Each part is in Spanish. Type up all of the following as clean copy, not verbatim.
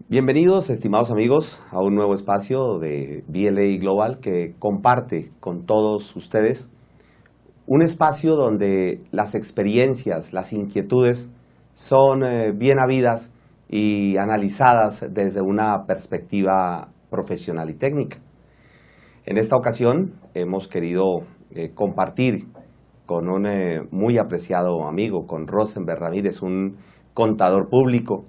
Bienvenidos, estimados amigos, a un nuevo espacio de BLA Global que comparte con todos ustedes un espacio donde las experiencias, las inquietudes son bien habidas y analizadas desde una perspectiva profesional y técnica. En esta ocasión hemos querido compartir con un muy apreciado amigo, con Rosenberg Ramírez, un contador público,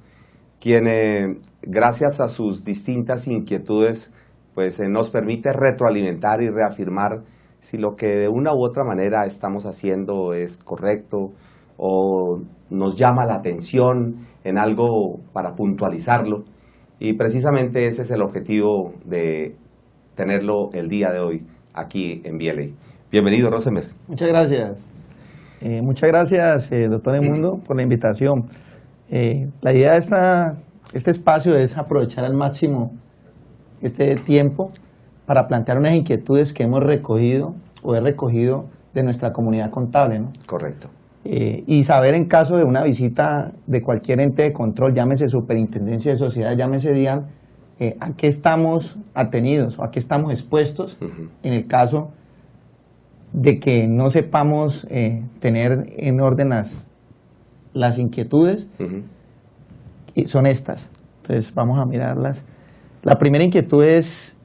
quien gracias a sus distintas inquietudes pues, nos permite retroalimentar y reafirmar si lo que de una u otra manera estamos haciendo es correcto o nos llama la atención en algo para puntualizarlo. Y precisamente ese es el objetivo de tenerlo el día de hoy aquí en BLA. Bienvenido, Rosenberg. Muchas gracias. Muchas gracias, doctor Edmundo, por la invitación. La idea de este espacio es aprovechar al máximo este tiempo para plantear unas inquietudes que hemos recogido o he recogido de nuestra comunidad contable, ¿no? Correcto. Y saber en caso de una visita de cualquier ente de control, llámese superintendencia de sociedad, llámese DIAN, a qué estamos atenidos o a qué estamos expuestos en el caso de que no sepamos tener en orden las inquietudes. Y son estas. Entonces vamos a mirarlas. La primera inquietud es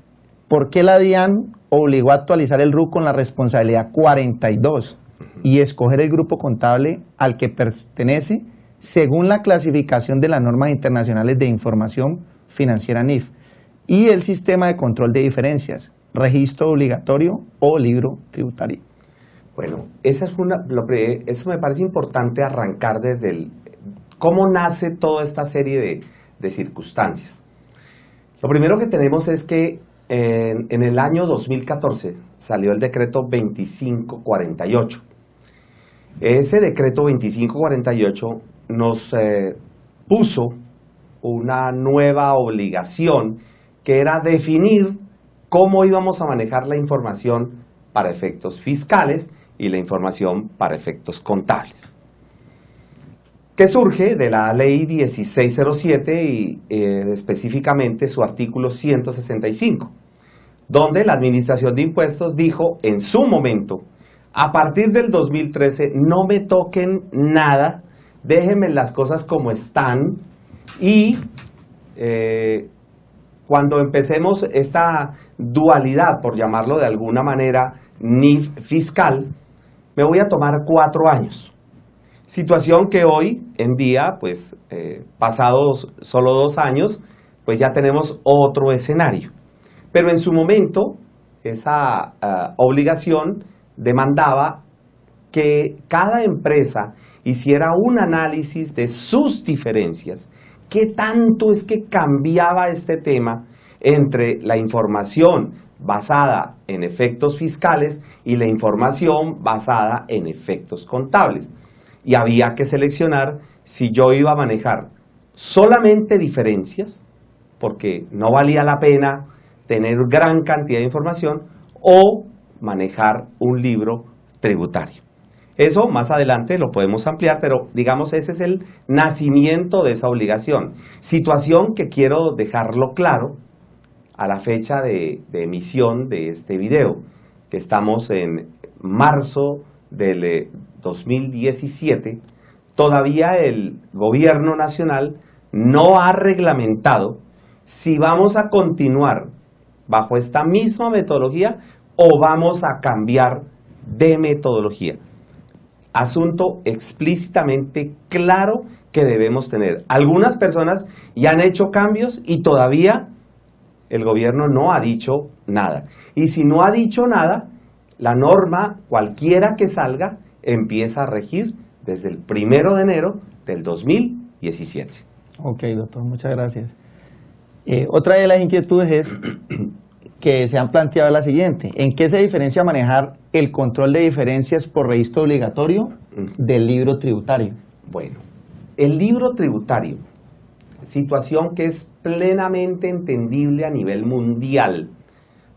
¿por qué la DIAN obligó a actualizar el RUC con la responsabilidad 42 y escoger el grupo contable al que pertenece según la clasificación de las normas internacionales de información financiera NIF y el sistema de control de diferencias, registro obligatorio o libro tributario? Bueno, eso me parece importante arrancar desde cómo nace toda esta serie de circunstancias. Lo primero que tenemos es que en el año 2014 salió el decreto 2548. Ese decreto 2548 nos puso una nueva obligación que era definir cómo íbamos a manejar la información para efectos fiscales y la información para efectos contables, que surge de la ley 1607 y específicamente su artículo 165, donde la Administración de Impuestos dijo en su momento, a partir del 2013 no me toquen nada, déjenme las cosas como están y cuando empecemos esta dualidad, por llamarlo de alguna manera, NIF fiscal, me voy a tomar 4 años. Situación que hoy en día, pues pasados solo 2 años, pues ya tenemos otro escenario. Pero en su momento, esa obligación demandaba que cada empresa hiciera un análisis de sus diferencias. ¿Qué tanto es que cambiaba este tema entre la información basada en efectos fiscales y la información basada en efectos contables? Y había que seleccionar si yo iba a manejar solamente diferencias, porque no valía la pena tener gran cantidad de información, o manejar un libro tributario. Eso más adelante lo podemos ampliar, pero digamos ese es el nacimiento de esa obligación. Situación que quiero dejarlo claro a la fecha de emisión de este video, que estamos en marzo del 2017, todavía el gobierno nacional no ha reglamentado si vamos a continuar bajo esta misma metodología o vamos a cambiar de metodología. Asunto explícitamente claro que debemos tener. Algunas personas ya han hecho cambios y todavía el gobierno no ha dicho nada. Y si no ha dicho nada, la norma, cualquiera que salga, empieza a regir desde el 1 de enero del 2017. Ok, doctor, muchas gracias. Otra de las inquietudes es que se han planteado la siguiente: ¿en qué se diferencia manejar el control de diferencias por registro obligatorio del libro tributario? Bueno, el libro tributario, situación que es plenamente entendible a nivel mundial,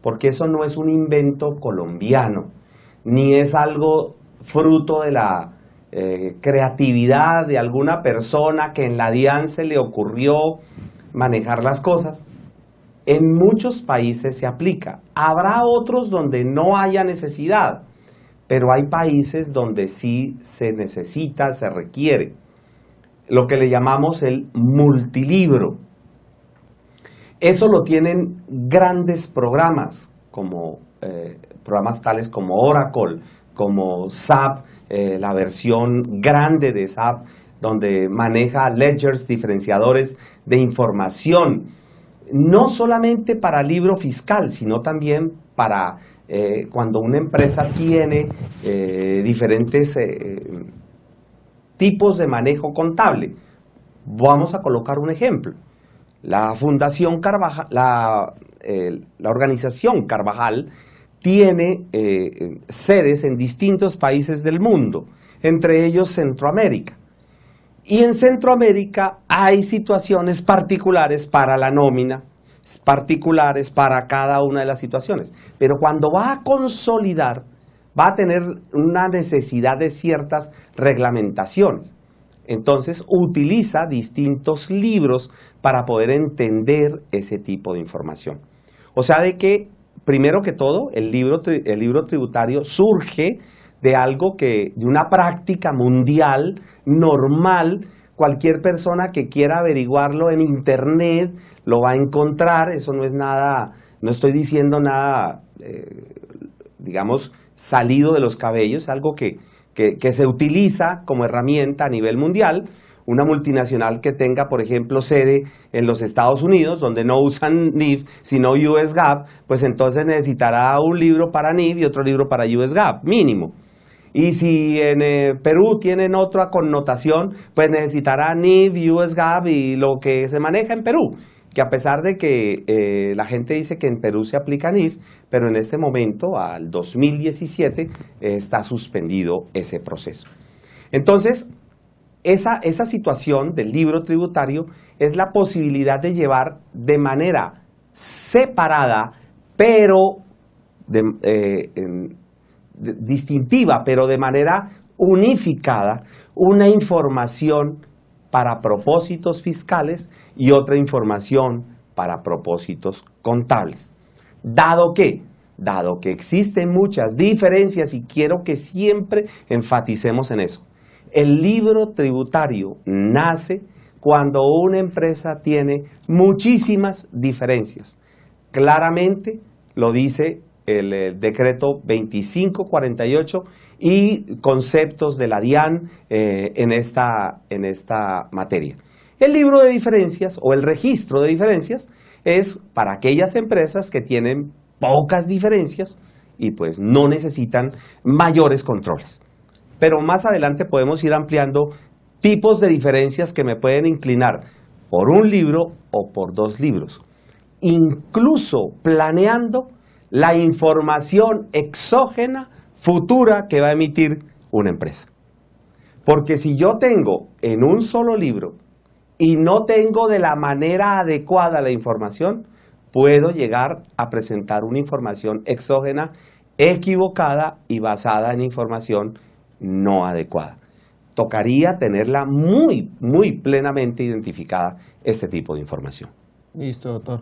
porque eso no es un invento colombiano, ni es algo fruto de la creatividad de alguna persona que en la DIAN se le ocurrió manejar las cosas. En muchos países se aplica. Habrá otros donde no haya necesidad, pero hay países donde sí se necesita, se requiere. Lo que le llamamos el multilibro. Eso lo tienen grandes programas, como programas tales como Oracle, como SAP, la versión grande de SAP, donde maneja ledgers, diferenciadores de información, no solamente para libro fiscal, sino también para cuando una empresa tiene diferentes tipos de manejo contable. Vamos a colocar un ejemplo. La Fundación Carvajal, la organización Carvajal tiene sedes en distintos países del mundo, entre ellos Centroamérica. Y en Centroamérica hay situaciones particulares para la nómina, particulares para cada una de las situaciones. Pero cuando va a consolidar, va a tener una necesidad de ciertas reglamentaciones. Entonces utiliza distintos libros para poder entender ese tipo de información. O sea, de que, primero que todo, el libro tributario surge de algo de una práctica mundial, normal. Cualquier persona que quiera averiguarlo en internet lo va a encontrar. Eso no es nada, no estoy diciendo nada, digamos, salido de los cabellos, algo que se utiliza como herramienta a nivel mundial. Una multinacional que tenga, por ejemplo, sede en los Estados Unidos, donde no usan NIF, sino US GAAP, pues entonces necesitará un libro para NIF y otro libro para US GAAP, mínimo. Y si en Perú tienen otra connotación, pues necesitará NIF, US GAAP y lo que se maneja en Perú. Que a pesar de que la gente dice que en Perú se aplica NIF, pero en este momento, al 2017, está suspendido ese proceso. Entonces, esa situación del libro tributario es la posibilidad de llevar de manera separada, pero distintiva, pero de manera unificada, una información para propósitos fiscales y otra información para propósitos contables. Dado que existen muchas diferencias, y quiero que siempre enfaticemos en eso, el libro tributario nace cuando una empresa tiene muchísimas diferencias. Claramente lo dice el decreto 2548 y conceptos de la DIAN en esta materia. El libro de diferencias o el registro de diferencias es para aquellas empresas que tienen pocas diferencias y pues no necesitan mayores controles. Pero más adelante podemos ir ampliando tipos de diferencias que me pueden inclinar por un libro o por dos libros, incluso planeando la información exógena futura que va a emitir una empresa. Porque si yo tengo en un solo libro y no tengo de la manera adecuada la información, puedo llegar a presentar una información exógena equivocada y basada en información no adecuada. Tocaría tenerla muy, muy plenamente identificada este tipo de información. Listo, doctor.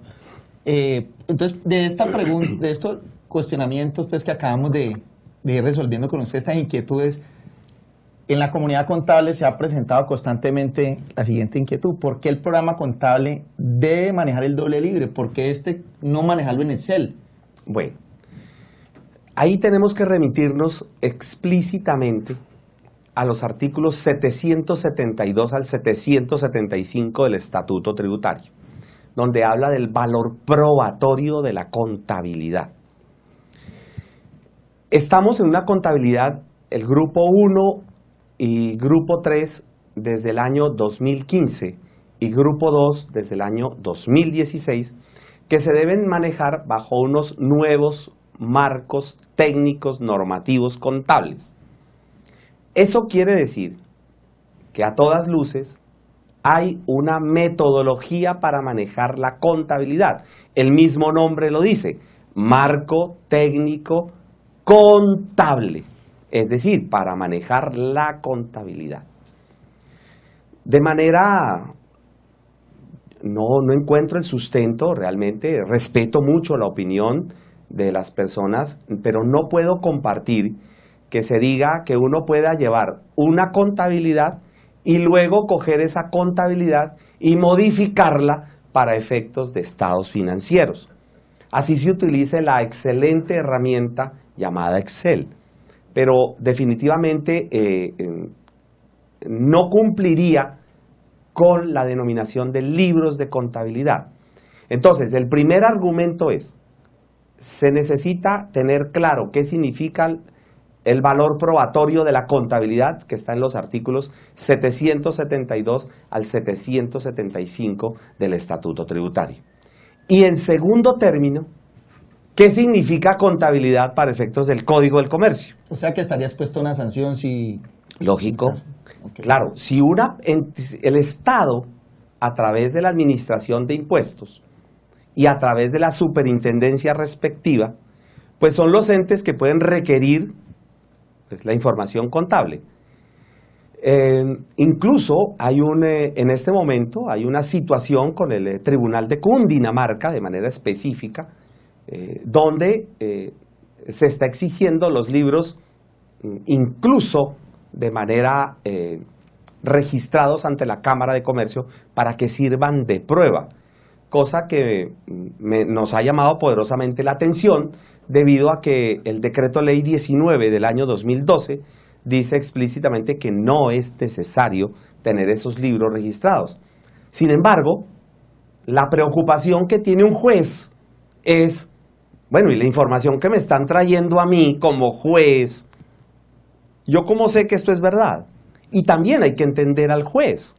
Entonces, de esta pregunta, de estos cuestionamientos pues, que acabamos de ir resolviendo con usted, estas inquietudes, en la comunidad contable se ha presentado constantemente la siguiente inquietud: ¿por qué el programa contable debe manejar el doble libre? ¿Por qué no manejarlo en Excel? Bueno, ahí tenemos que remitirnos explícitamente a los artículos 772 al 775 del Estatuto Tributario, donde habla del valor probatorio de la contabilidad. Estamos en una contabilidad, el grupo 1 y grupo 3 desde el año 2015 y grupo 2 desde el año 2016, que se deben manejar bajo unos nuevos marcos técnicos normativos contables. Eso quiere decir que a todas luces hay una metodología para manejar la contabilidad. El mismo nombre lo dice, marco técnico contable. es decir, para manejar la contabilidad. De manera, no encuentro el sustento realmente, respeto mucho la opinión de las personas, pero no puedo compartir que se diga que uno pueda llevar una contabilidad y luego coger esa contabilidad y modificarla para efectos de estados financieros. Así se utiliza la excelente herramienta llamada Excel, pero definitivamente no cumpliría con la denominación de libros de contabilidad. Entonces, el primer argumento es, se necesita tener claro qué significa el valor probatorio de la contabilidad, que está en los artículos 772 al 775 del Estatuto Tributario. Y en segundo término, ¿qué significa contabilidad para efectos del Código del Comercio? O sea que estaría expuesto a una sanción si... Lógico. Okay. Claro, si el Estado, a través de la Administración de Impuestos y a través de la superintendencia respectiva, pues son los entes que pueden requerir pues, la información contable. Incluso hay en este momento hay una situación con el Tribunal de Cundinamarca, de manera específica, donde se está exigiendo los libros, incluso de manera registrados ante la Cámara de Comercio para que sirvan de prueba, cosa que nos ha llamado poderosamente la atención debido a que el Decreto Ley 19 del año 2012 dice explícitamente que no es necesario tener esos libros registrados. Sin embargo, la preocupación que tiene un juez es, bueno, y la información que me están trayendo a mí como juez, ¿yo cómo sé que esto es verdad? Y también hay que entender al juez,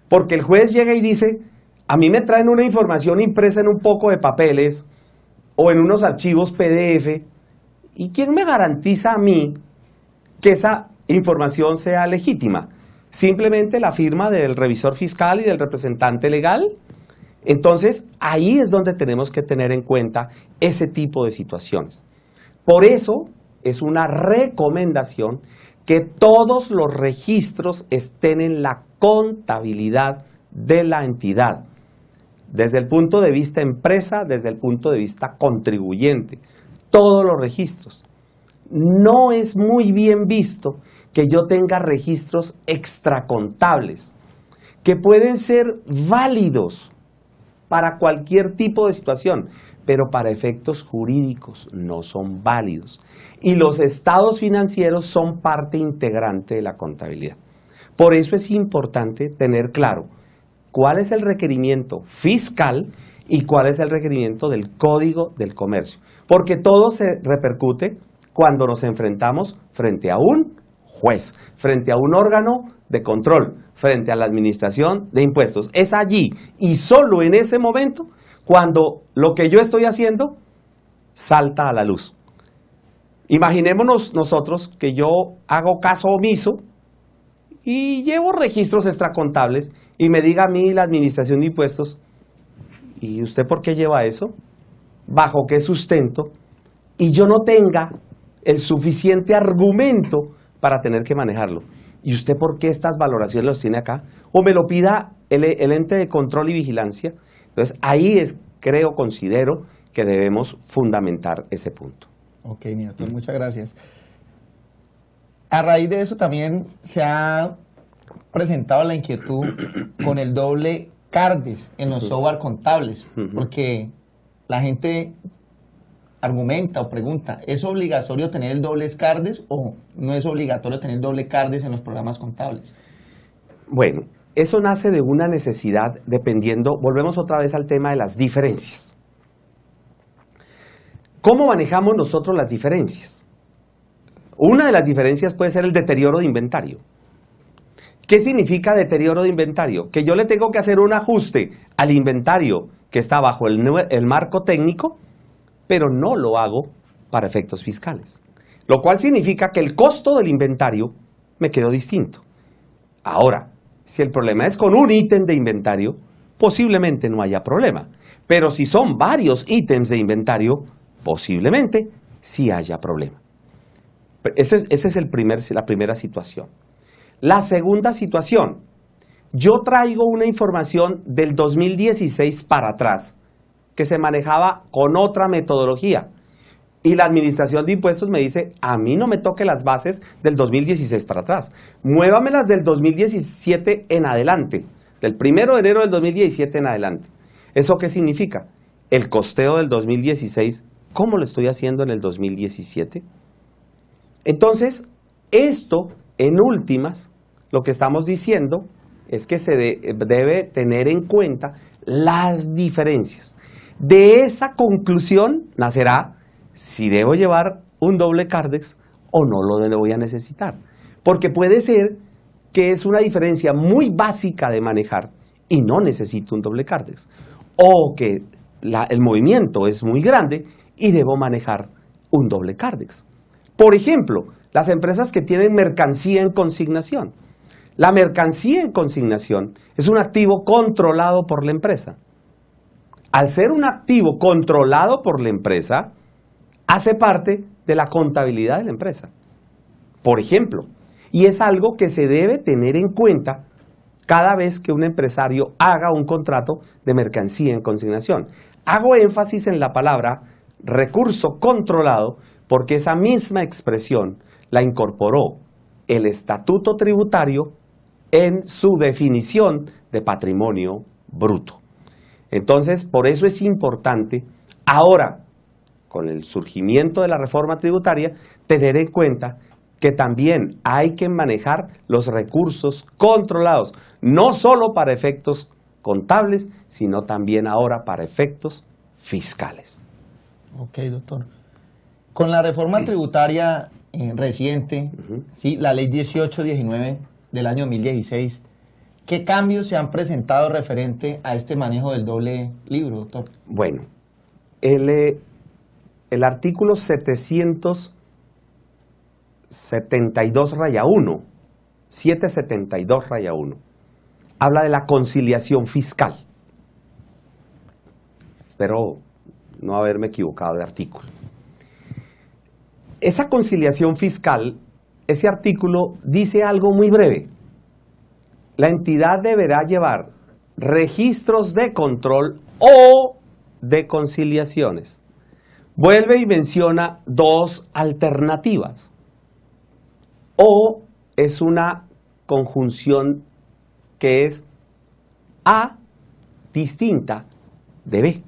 porque el juez llega y dice, a mí me traen una información impresa en un poco de papeles o en unos archivos PDF, ¿y quién me garantiza a mí que esa información sea legítima? Simplemente la firma del revisor fiscal y del representante legal. Entonces, ahí es donde tenemos que tener en cuenta ese tipo de situaciones. Por eso, es una recomendación que todos los registros estén en la contabilidad de la entidad, desde el punto de vista empresa, desde el punto de vista contribuyente, todos los registros. No es muy bien visto que yo tenga registros extracontables, que pueden ser válidos para cualquier tipo de situación, pero para efectos jurídicos no son válidos. Y los estados financieros son parte integrante de la contabilidad. Por eso es importante tener claro cuál es el requerimiento fiscal y cuál es el requerimiento del Código del Comercio. Porque todo se repercute cuando nos enfrentamos frente a un juez, frente a un órgano de control, frente a la administración de impuestos. Es allí y solo en ese momento cuando lo que yo estoy haciendo salta a la luz. Imaginémonos nosotros que yo hago caso omiso y llevo registros extracontables y me diga a mí la administración de impuestos, ¿y usted por qué lleva eso? ¿Bajo qué sustento? Y yo no tenga el suficiente argumento para tener que manejarlo. ¿Y usted por qué estas valoraciones los tiene acá? O me lo pida el ente de control y vigilancia. Entonces, ahí considero que debemos fundamentar ese punto. Ok, mi doctor, muchas gracias. A raíz de eso también se ha presentado la inquietud con el doble CARDES en los software contables, porque la gente argumenta o pregunta, ¿es obligatorio tener el doble CARDES o no es obligatorio tener el doble CARDES en los programas contables? Bueno, eso nace de una necesidad dependiendo, volvemos otra vez al tema de las diferencias. ¿Cómo manejamos nosotros las diferencias? Una de las diferencias puede ser el deterioro de inventario. ¿Qué significa deterioro de inventario? Que yo le tengo que hacer un ajuste al inventario que está bajo el marco técnico, pero no lo hago para efectos fiscales. Lo cual significa que el costo del inventario me quedó distinto. Ahora, si el problema es con un ítem de inventario, posiblemente no haya problema. Pero si son varios ítems de inventario, posiblemente sí haya problema. Esa es la primera situación. La segunda situación, yo traigo una información del 2016 para atrás, que se manejaba con otra metodología. Y la administración de impuestos me dice, a mí no me toque las bases del 2016 para atrás. Muévamelas del 2017 en adelante, del 1 de enero del 2017 en adelante. ¿Eso qué significa? El costeo del 2016, ¿cómo lo estoy haciendo en el 2017? Entonces, esto, en últimas, lo que estamos diciendo es que se debe tener en cuenta las diferencias. De esa conclusión nacerá si debo llevar un doble Cardex o no lo voy a necesitar. Porque puede ser que es una diferencia muy básica de manejar y no necesito un doble Cardex. O que el movimiento es muy grande y debo manejar un doble Cardex. Por ejemplo, las empresas que tienen mercancía en consignación. La mercancía en consignación es un activo controlado por la empresa. Al ser un activo controlado por la empresa, hace parte de la contabilidad de la empresa. Por ejemplo, y es algo que se debe tener en cuenta cada vez que un empresario haga un contrato de mercancía en consignación. Hago énfasis en la palabra recurso controlado porque esa misma expresión la incorporó el Estatuto Tributario en su definición de patrimonio bruto. Entonces, por eso es importante ahora, con el surgimiento de la reforma tributaria, tener en cuenta que también hay que manejar los recursos controlados, no solo para efectos contables, sino también ahora para efectos fiscales. Ok, doctor. Con la reforma tributaria reciente, ¿sí? La ley 1819 del año 2016, ¿qué cambios se han presentado referente a este manejo del doble libro, doctor? Bueno, el artículo 772-1, 772-1, habla de la conciliación fiscal. Espero no haberme equivocado de artículo. Esa conciliación fiscal, ese artículo dice algo muy breve. La entidad deberá llevar registros de control o de conciliaciones. Vuelve y menciona dos alternativas. O es una conjunción que es A distinta de B.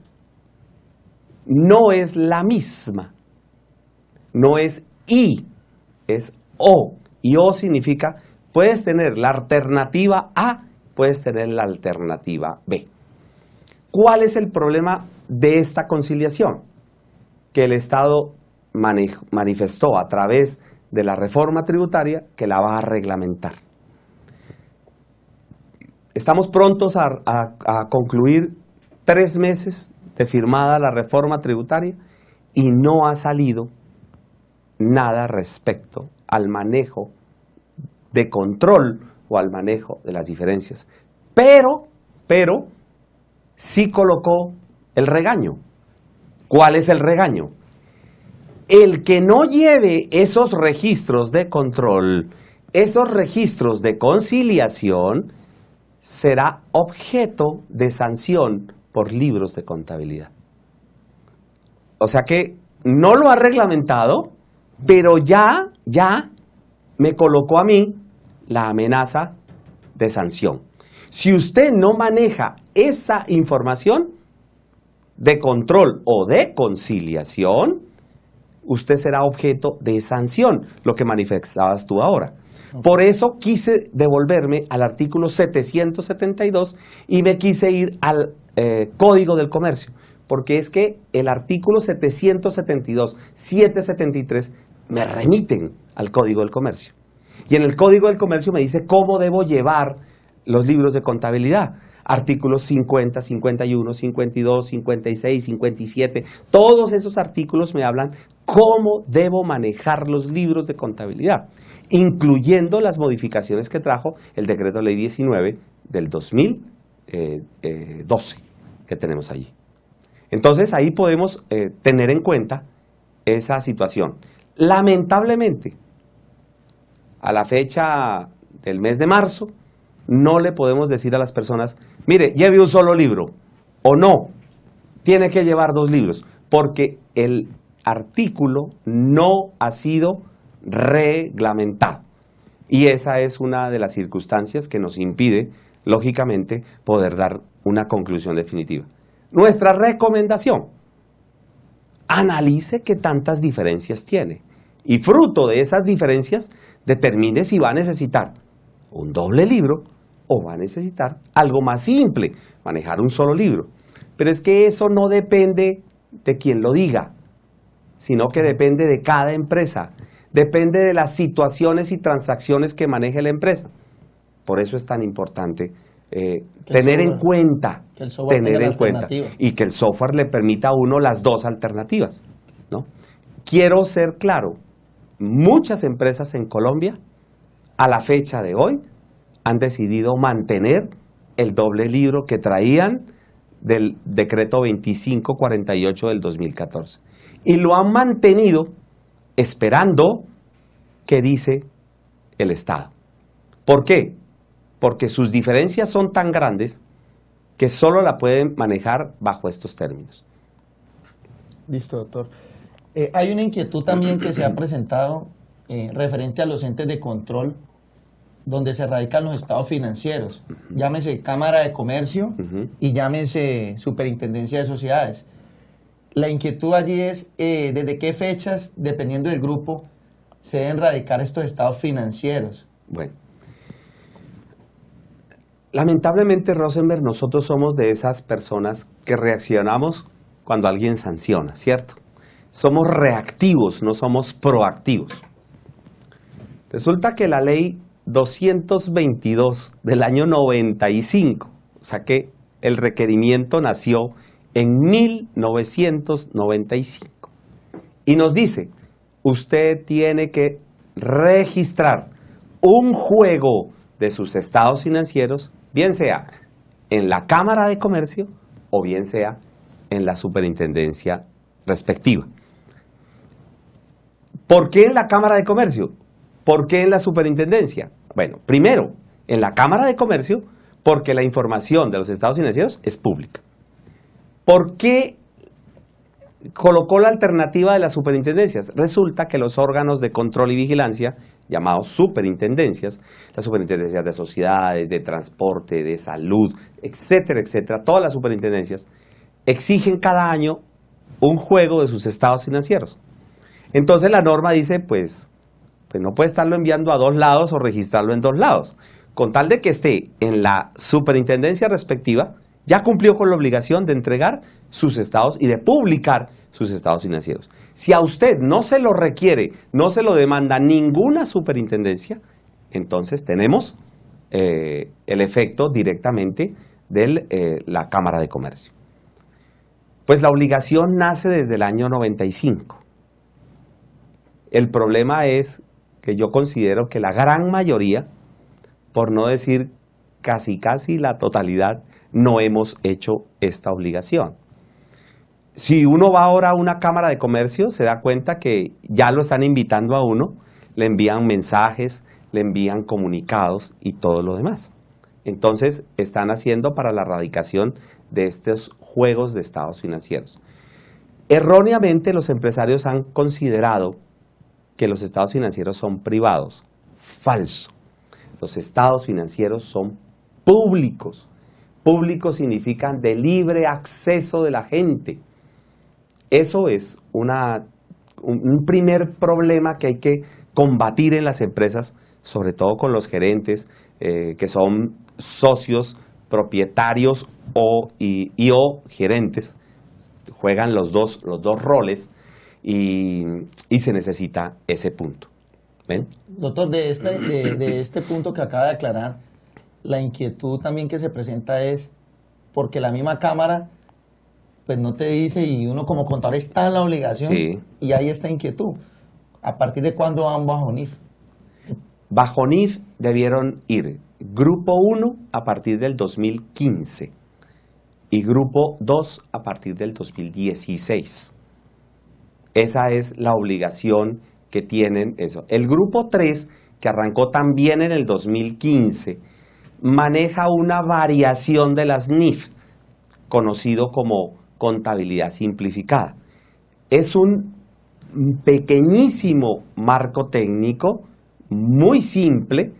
No es la misma. No es I, es O. Y O significa, puedes tener la alternativa A, puedes tener la alternativa B. ¿Cuál es el problema de esta conciliación? Que el Estado manifestó a través de la reforma tributaria que la va a reglamentar. Estamos prontos a concluir 3 meses de firmada la reforma tributaria y no ha salido nada respecto al manejo de control o al manejo de las diferencias. Pero sí colocó el regaño. ¿Cuál es el regaño? El que no lleve esos registros de control, esos registros de conciliación, será objeto de sanción por libros de contabilidad. O sea que no lo ha reglamentado, pero ya me colocó a mí la amenaza de sanción. Si usted no maneja esa información de control o de conciliación, usted será objeto de sanción, lo que manifestabas tú ahora. Por eso quise devolverme al artículo 772 y me quise ir al Código del Comercio, porque es que el artículo 772, 773 me remiten al Código del Comercio. Y en el Código del Comercio me dice cómo debo llevar los libros de contabilidad. Artículos 50, 51, 52, 56, 57, todos esos artículos me hablan cómo debo manejar los libros de contabilidad, incluyendo las modificaciones que trajo el Decreto Ley 19 del 2012 que tenemos allí. Entonces ahí podemos tener en cuenta esa situación. Lamentablemente, a la fecha del mes de marzo, no le podemos decir a las personas, mire, lleve un solo libro, o no, tiene que llevar 2 libros, porque el artículo no ha sido reglamentado. Y esa es una de las circunstancias que nos impide, lógicamente, poder dar una conclusión definitiva. Nuestra recomendación: analice qué tantas diferencias tiene y fruto de esas diferencias determine si va a necesitar un doble libro o va a necesitar algo más simple, manejar un solo libro. Pero es que eso no depende de quien lo diga, sino que depende de cada empresa, depende de las situaciones y transacciones que maneje la empresa. Por eso es tan importante tener en cuenta, y que el software le permita a uno las 2 alternativas, ¿no? Quiero ser claro, muchas empresas en Colombia, a la fecha de hoy, han decidido mantener el doble libro que traían del decreto 2548 del 2014. Y lo han mantenido esperando qué dice el Estado. ¿Por qué? Porque sus diferencias son tan grandes que solo la pueden manejar bajo estos términos. Listo, doctor. Hay una inquietud también que se ha presentado referente a los entes de control donde se radican los estados financieros, llámese Cámara de Comercio y llámese Superintendencia de Sociedades. La inquietud allí es desde qué fechas, dependiendo del grupo, se deben radicar estos estados financieros. Bueno, lamentablemente, Rosenberg, nosotros somos de esas personas que reaccionamos cuando alguien sanciona, ¿cierto? Somos reactivos, no somos proactivos. Resulta que la ley 222 del año 95, o sea que el requerimiento nació en 1995, y nos dice, usted tiene que registrar un juego de sus estados financieros, bien sea en la Cámara de Comercio o bien sea en la superintendencia respectiva. ¿Por qué en la Cámara de Comercio? ¿Por qué en la superintendencia? Bueno, primero, en la Cámara de Comercio, porque la información de los estados financieros es pública. ¿Por qué colocó la alternativa de las superintendencias? Resulta que los órganos de control y vigilancia, llamados superintendencias, las superintendencias de sociedades, de transporte, de salud, etcétera, etcétera, todas las superintendencias, exigen cada año un juego de sus estados financieros. Entonces la norma dice, pues no puede estarlo enviando a 2 lados o registrarlo en 2 lados. Con tal de que esté en la superintendencia respectiva, ya cumplió con la obligación de entregar sus estados y de publicar sus estados financieros. Si a usted no se lo requiere, no se lo demanda ninguna superintendencia, entonces tenemos el efecto directamente de la Cámara de Comercio. Pues la obligación nace desde el año 95. El problema es que yo considero que la gran mayoría, por no decir casi la totalidad, no hemos hecho esta obligación. Si uno va ahora a una Cámara de Comercio, se da cuenta que ya lo están invitando a uno, le envían mensajes, le envían comunicados y todo lo demás. Entonces, están haciendo para la erradicación de estos juegos de estados financieros. Erróneamente, los empresarios han considerado que los estados financieros son privados. Falso. Los estados financieros son públicos. Públicos significan de libre acceso de la gente. Eso es un primer problema que hay que combatir en las empresas, sobre todo con los gerentes que son socios, propietarios o gerentes. Juegan los dos roles. Y se necesita ese punto. ¿Ven? Doctor, de este punto que acaba de aclarar, la inquietud también que se presenta es porque la misma Cámara pues no te dice y uno como contador está en la obligación, sí. Y hay esta inquietud. ¿A partir de cuándo van bajo NIF? Bajo NIF debieron ir Grupo 1 a partir del 2015 y Grupo 2 a partir del 2016. Esa es la obligación que tienen eso. El grupo 3 que arrancó también en el 2015, maneja una variación de las NIF, conocido como contabilidad simplificada. Es un pequeñísimo marco técnico, muy simple,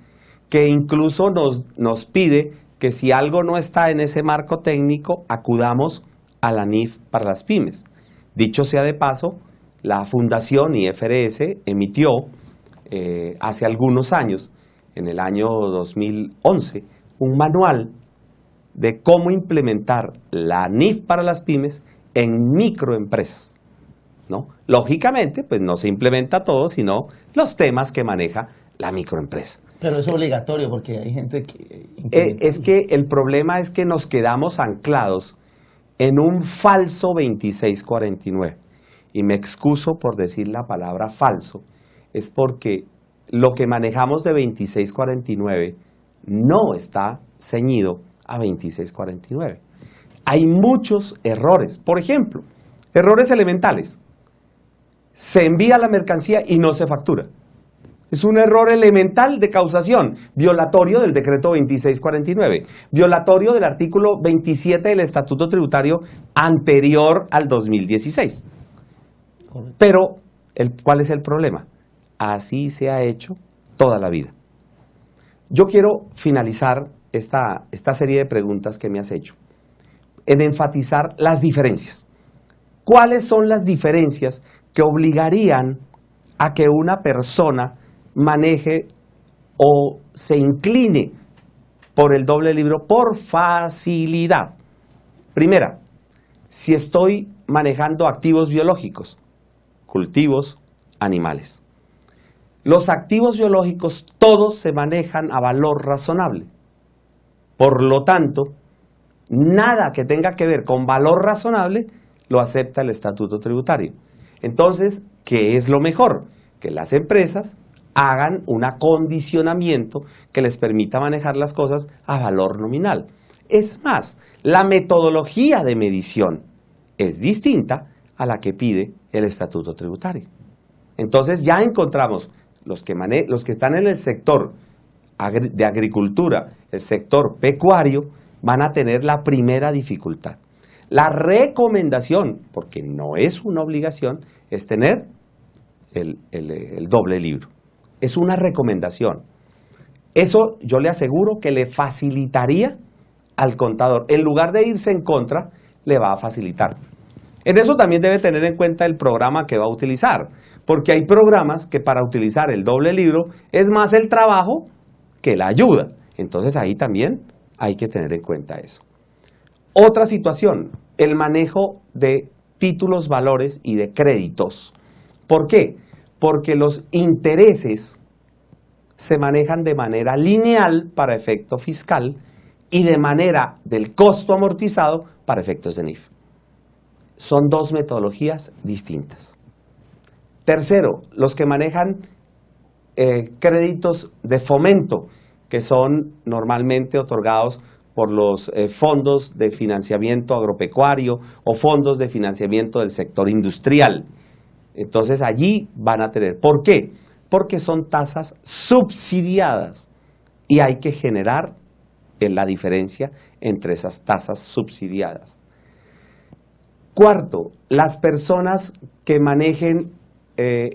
que incluso nos pide que si algo no está en ese marco técnico, acudamos a la NIF para las pymes. Dicho sea de paso, la Fundación IFRS emitió hace algunos años, en el año 2011, un manual de cómo implementar la NIF para las pymes en microempresas, ¿no? Lógicamente, pues no se implementa todo, sino los temas que maneja la microempresa. Pero es obligatorio porque hay gente que... Es que el problema es que nos quedamos anclados en un falso 2649. Y me excuso por decir la palabra falso, es porque lo que manejamos de 2649 no está ceñido a 2649. Hay muchos errores. Por ejemplo, errores elementales. Se envía la mercancía y no se factura. Es un error elemental de causación, violatorio del decreto 2649, violatorio del artículo 27 del Estatuto Tributario anterior al 2016. Correcto. Pero, ¿cuál es el problema? Así se ha hecho toda la vida. Yo quiero finalizar esta serie de preguntas que me has hecho en enfatizar las diferencias. ¿Cuáles son las diferencias que obligarían a que una persona maneje o se incline por el doble libro por facilidad? Primera, si estoy manejando activos biológicos, cultivos, animales. Los activos biológicos todos se manejan a valor razonable. Por lo tanto, nada que tenga que ver con valor razonable lo acepta el Estatuto Tributario. Entonces, ¿qué es lo mejor? Que las empresas hagan un acondicionamiento que les permita manejar las cosas a valor nominal. Es más, la metodología de medición es distinta a la que pide el Estatuto Tributario. Entonces ya encontramos los que están en el sector de agricultura, el sector pecuario, van a tener la primera dificultad. La recomendación, porque no es una obligación, es tener el doble libro. Es una recomendación. Eso yo le aseguro que le facilitaría al contador. En lugar de irse en contra, le va a facilitar. En eso también debe tener en cuenta el programa que va a utilizar, porque hay programas que para utilizar el doble libro es más el trabajo que la ayuda. Entonces ahí también hay que tener en cuenta eso. Otra situación, el manejo de títulos, valores y de créditos. ¿Por qué? Porque los intereses se manejan de manera lineal para efecto fiscal y de manera del costo amortizado para efectos de NIF. Son dos metodologías distintas. Tercero, los que manejan créditos de fomento, que son normalmente otorgados por los fondos de financiamiento agropecuario o fondos de financiamiento del sector industrial. Entonces allí van a tener. ¿Por qué? Porque son tasas subsidiadas y hay que generar la diferencia entre esas tasas subsidiadas. Cuarto, las personas que manejen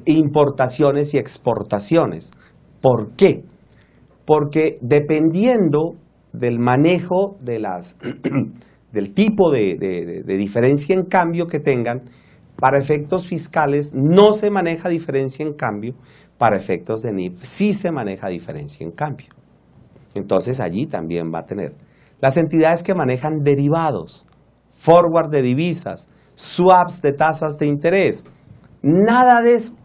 importaciones y exportaciones. ¿Por qué? Porque dependiendo del manejo de del tipo de diferencia en cambio que tengan, para efectos fiscales no se maneja diferencia en cambio, para efectos de NIF sí se maneja diferencia en cambio. Entonces allí también va a tener. Las entidades que manejan derivados, forward de divisas, swaps de tasas de interés, nada de eso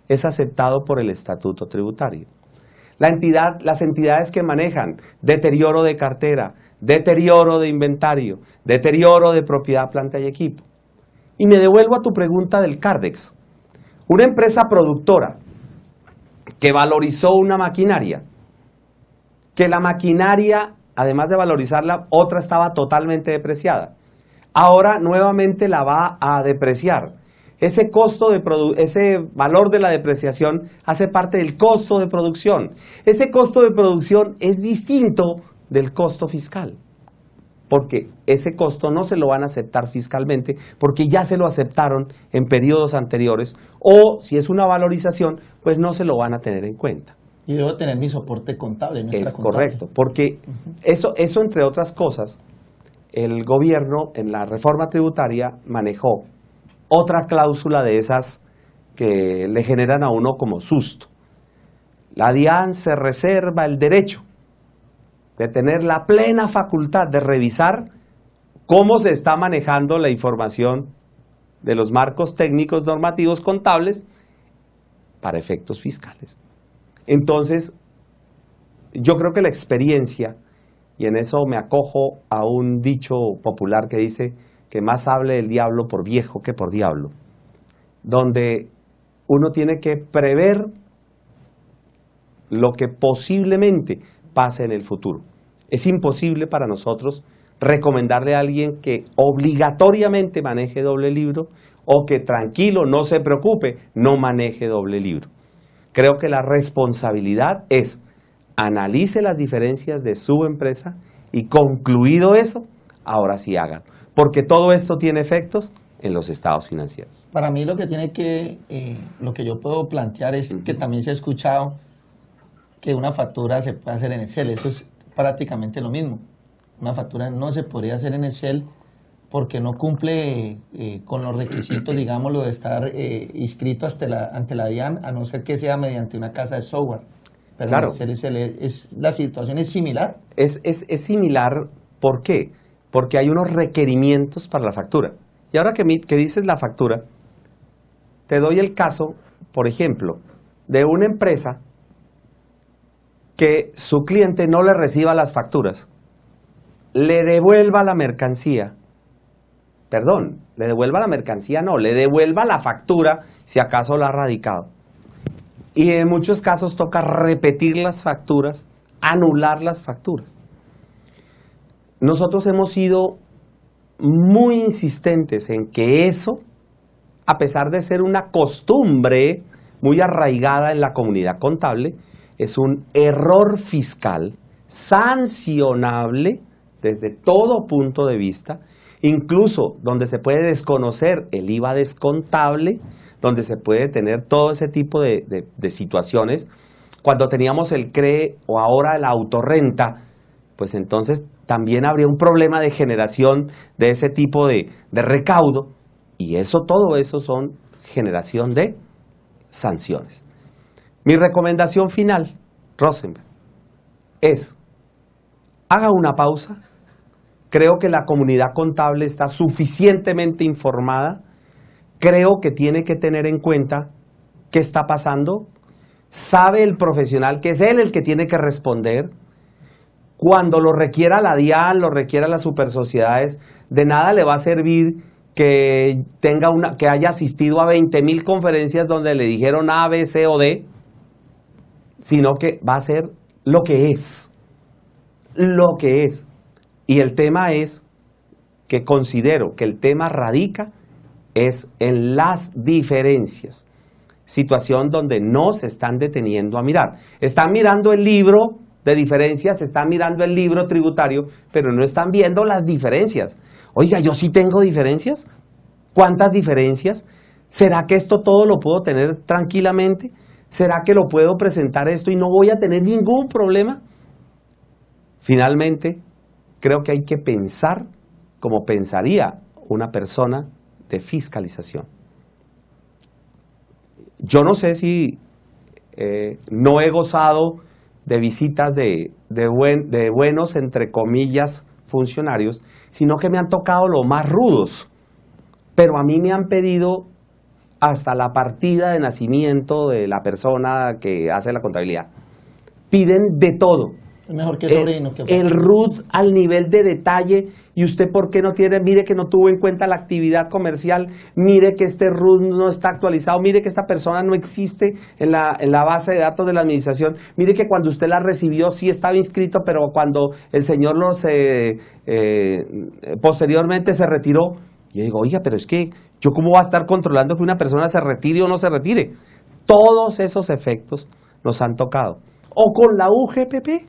es aceptado por el Estatuto Tributario. Las entidades que manejan deterioro de cartera, deterioro de inventario, deterioro de propiedad, planta y equipo. Y me devuelvo a tu pregunta del Cardex. Una empresa productora que valorizó una maquinaria, que la maquinaria, además de valorizarla, otra estaba totalmente depreciada. Ahora nuevamente la va a depreciar. Ese ese valor de la depreciación hace parte del costo de producción. Ese costo de producción es distinto del costo fiscal, porque ese costo no se lo van a aceptar fiscalmente, porque ya se lo aceptaron en periodos anteriores, o si es una valorización, pues no se lo van a tener en cuenta. Y debo tener mi soporte contable. Es correcto, porque eso entre otras cosas, el gobierno en la reforma tributaria manejó otra cláusula de esas que le generan a uno como susto. La DIAN se reserva el derecho de tener la plena facultad de revisar cómo se está manejando la información de los marcos técnicos normativos contables para efectos fiscales. Entonces, yo creo que la experiencia, y en eso me acojo a un dicho popular que dice que más hable el diablo por viejo que por diablo, donde uno tiene que prever lo que posiblemente pase en el futuro. Es imposible para nosotros recomendarle a alguien que obligatoriamente maneje doble libro o que tranquilo, no se preocupe, no maneje doble libro. Creo que la responsabilidad es analice las diferencias de su empresa y concluido eso, ahora sí hagan. Porque todo esto tiene efectos en los estados financieros. Para mí lo que lo que yo puedo plantear es que también se ha escuchado que una factura se puede hacer en Excel. Eso es prácticamente lo mismo. Una factura no se podría hacer en Excel porque no cumple con los requisitos, digámoslo, de estar inscrito ante la DIAN, a no ser que sea mediante una casa de software. Pero claro. La situación es similar. Es similar, ¿por qué? Porque hay unos requerimientos para la factura. Y ahora que dices la factura, te doy el caso, por ejemplo, de una empresa que su cliente no le reciba las facturas, le devuelva la mercancía. Perdón, le devuelva la mercancía, no, le devuelva la factura si acaso la ha radicado. Y en muchos casos toca repetir las facturas, anular las facturas. Nosotros hemos sido muy insistentes en que eso, a pesar de ser una costumbre muy arraigada en la comunidad contable, es un error fiscal sancionable desde todo punto de vista, incluso donde se puede desconocer el IVA descontable, donde se puede tener todo ese tipo de situaciones. Cuando teníamos el CRE o ahora la autorrenta, pues entonces también habría un problema de generación de ese tipo de recaudo, y todo eso son generación de sanciones. Mi recomendación final, Rosenberg, es: haga una pausa. Creo que la comunidad contable está suficientemente informada. Creo que tiene que tener en cuenta qué está pasando. Sabe el profesional que es él el que tiene que responder. Cuando lo requiera la DIAN, lo requiera las supersociedades, de nada le va a servir que haya asistido a 20,000 conferencias donde le dijeron A, B, C o D, sino que va a ser lo que es. Lo que es. Y el tema es que considero que el tema radica es en las diferencias. Situación donde no se están deteniendo a mirar. Están mirando el libro de diferencias, están mirando el libro tributario, pero no están viendo las diferencias. Oiga, ¿yo sí tengo diferencias? ¿Cuántas diferencias? ¿Será que esto todo lo puedo tener tranquilamente? ¿Será que lo puedo presentar esto y no voy a tener ningún problema? Finalmente, creo que hay que pensar como pensaría una persona de fiscalización. Yo no sé si no he gozado de visitas de buenos, entre comillas, funcionarios, sino que me han tocado los más rudos. Pero a mí me han pedido hasta la partida de nacimiento de la persona que hace la contabilidad. Piden de todo. Es mejor que sobrino. El RUT al nivel de detalle. ¿Y usted por qué no tiene? Mire que no tuvo en cuenta la actividad comercial. Mire que este RUT no está actualizado. Mire que esta persona no existe en la base de datos de la administración. Mire que cuando usted la recibió sí estaba inscrito, pero cuando el señor posteriormente se retiró. Yo digo, oiga, pero es que yo cómo voy a estar controlando que una persona se retire o no se retire. Todos esos efectos nos han tocado. O con la UGPP,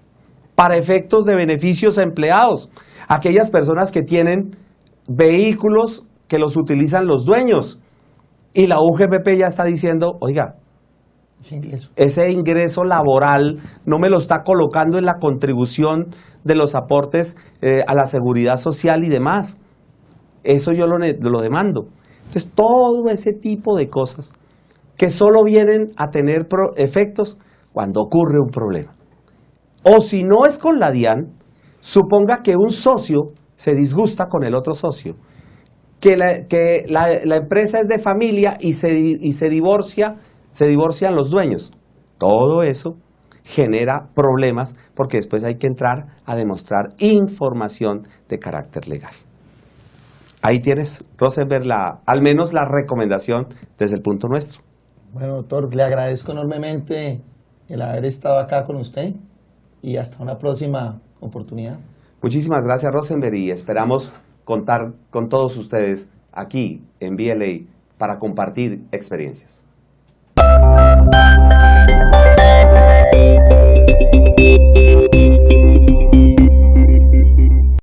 para efectos de beneficios a empleados. Aquellas personas que tienen vehículos que los utilizan los dueños. Y la UGPP ya está diciendo, oiga, ese ingreso laboral no me lo está colocando en la contribución de los aportes a la seguridad social y demás. Eso yo lo demando. Entonces, todo ese tipo de cosas que solo vienen a tener efectos cuando ocurre un problema. O si no es con la DIAN, suponga que un socio se disgusta con el otro socio, que la empresa es de familia y se divorcian los dueños. Todo eso genera problemas porque después hay que entrar a demostrar información de carácter legal. Ahí tienes, Rosenberg, al menos la recomendación desde el punto nuestro. Bueno, doctor, le agradezco enormemente el haber estado acá con usted y hasta una próxima oportunidad. Muchísimas gracias, Rosenberg, y esperamos contar con todos ustedes aquí en BLA para compartir experiencias.